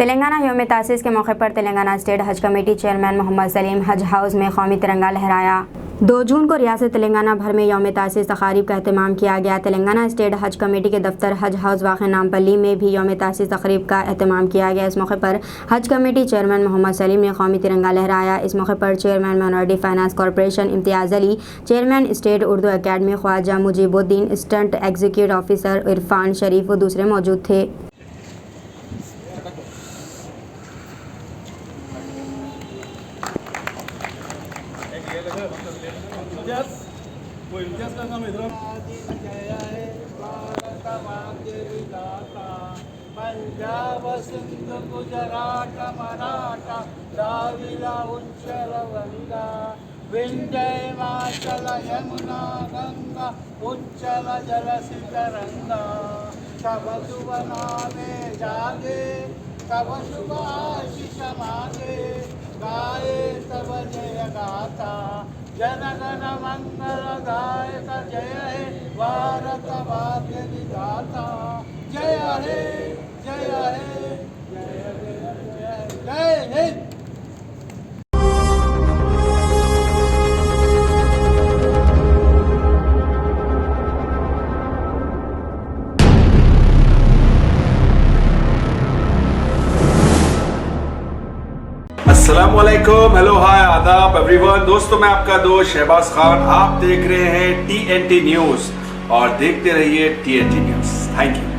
तेलंगाना यौम तासीस के मौके पर तेलंगाना स्टेट हज कमेटी चेयरमैन मोहम्मद सलीम हज हाउस में कौमी तिरंगा लहराया। 2 जून को रियासत तेलंगाना भर में यौम तासीस तकारीब का एहतमाम किया गया। तेलंगाना स्टेट हज कमेटी के दफ्तर हज हाउस वाक़ नामपल्ली में भी यौम तासीस तकरीब का एहतमाम किया गया। इस मौके पर हज कमेटी चेयरमैन मोहम्मद सलीम ने कौमी तिरंगा लहराया। इस मौके पर chairman minority finance corporation Imtiaz Ali, chairman state Urdu academy Khwaja Mujibuddin, assistant executive officer Irfan Sharif व दूसरे मौजूद थे। पंजाब सिंध गुजरात मराठा द्राविड़ उच्चल वंगा विंध्य हिमाचल यमुना गंगा उच्चल जलसितरंगा। तब शुभ नामे जागे तब शुभ आशीष मांगे, गाए तब जय गाथा जनगण मंगल गायक। जय हे भारत भाग्य विधाता, जय हे जय हे जय हिंद। अस्सलामुअलैकुम, हेलो, हाय, आदाब एवरीवन। दोस्तों, मैं आपका दोस्त शहबाज खान, आप देख रहे हैं TNT न्यूज़ और देखते रहिए TNT न्यूज़। Thank you.